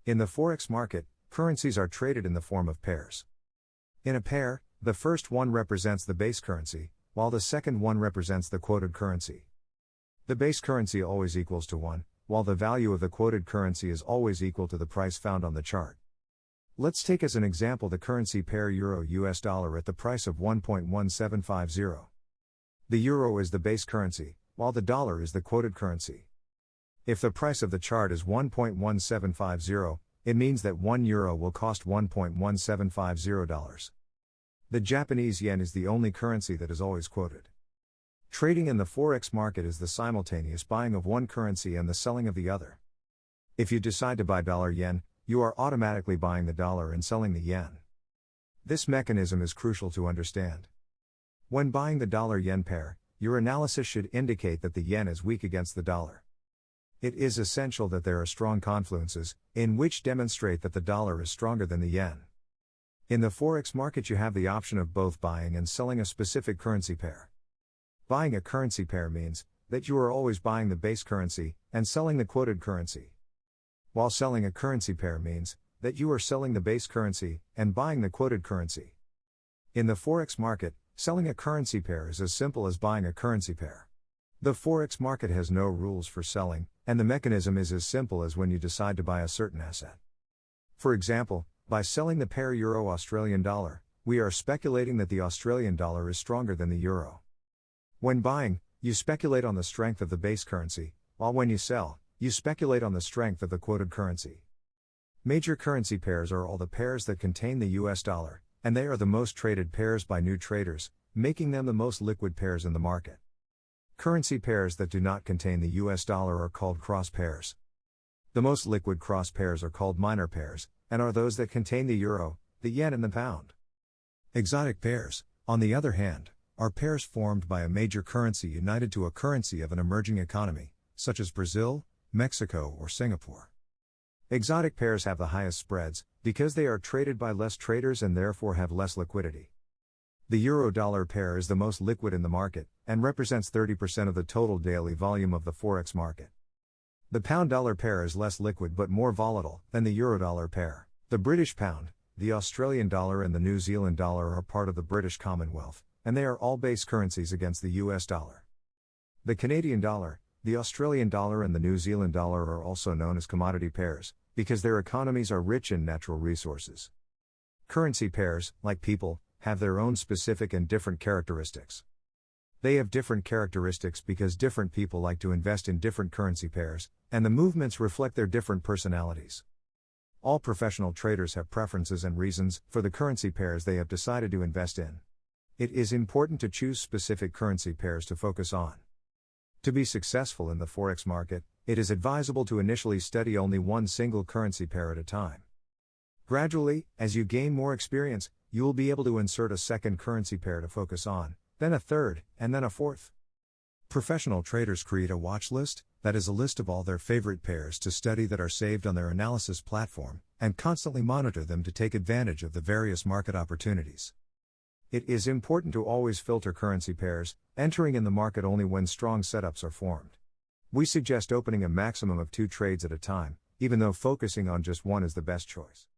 In the Forex market, currencies are traded in the form of pairs. In a pair, the first one represents the base currency, while the second one represents the quoted currency. The base currency always equals to 1, while the value of the quoted currency is always equal to the price found on the chart. Let's take as an example the currency pair Euro-US dollar at the price of 1.1750. The euro is the base currency, while the dollar is the quoted currency. If the price of the chart is 1.1750, it means that 1 euro will cost $1.1750. The Japanese yen is the only currency that is always quoted. Trading in the Forex market is the simultaneous buying of one currency and the selling of the other. If you decide to buy dollar-yen, you are automatically buying the dollar and selling the yen. This mechanism is crucial to understand. When buying the dollar-yen pair, your analysis should indicate that the yen is weak against the dollar. It is essential that there are strong confluences, in which demonstrate that the dollar is stronger than the yen. In the Forex market you have the option of both buying and selling a specific currency pair. Buying a currency pair means that you are always buying the base currency and selling the quoted currency. While selling a currency pair means that you are selling the base currency and buying the quoted currency. In the Forex market, selling a currency pair is as simple as buying a currency pair. The Forex market has no rules for selling, and the mechanism is as simple as when you decide to buy a certain asset. For example, by selling the pair Euro-Australian dollar, we are speculating that the Australian dollar is stronger than the euro. When buying, you speculate on the strength of the base currency, while when you sell, you speculate on the strength of the quoted currency. Major currency pairs are all the pairs that contain the US dollar, and they are the most traded pairs by new traders, making them the most liquid pairs in the market. Currency pairs that do not contain the US dollar are called cross pairs. The most liquid cross pairs are called minor pairs, and are those that contain the euro, the yen and the pound. Exotic pairs, on the other hand, are pairs formed by a major currency united to a currency of an emerging economy, such as Brazil, Mexico or Singapore. Exotic pairs have the highest spreads, because they are traded by less traders and therefore have less liquidity. The euro-dollar pair is the most liquid in the market, and represents 30% of the total daily volume of the Forex market. The pound-dollar pair is less liquid but more volatile than the euro-dollar pair. The British pound, the Australian dollar and the New Zealand dollar are part of the British Commonwealth, and they are all base currencies against the US dollar. The Canadian dollar, the Australian dollar and the New Zealand dollar are also known as commodity pairs, because their economies are rich in natural resources. Currency pairs, like people, have their own specific and different characteristics. They have different characteristics because different people like to invest in different currency pairs, and the movements reflect their different personalities. All professional traders have preferences and reasons for the currency pairs they have decided to invest in. It is important to choose specific currency pairs to focus on. To be successful in the Forex market, it is advisable to initially study only one single currency pair at a time. Gradually, as you gain more experience, you will be able to insert a second currency pair to focus on, then a third, and then a fourth. Professional traders create a watch list, that is a list of all their favorite pairs to study that are saved on their analysis platform, and constantly monitor them to take advantage of the various market opportunities. It is important to always filter currency pairs, entering in the market only when strong setups are formed. We suggest opening a maximum of 2 trades at a time, even though focusing on just one is the best choice.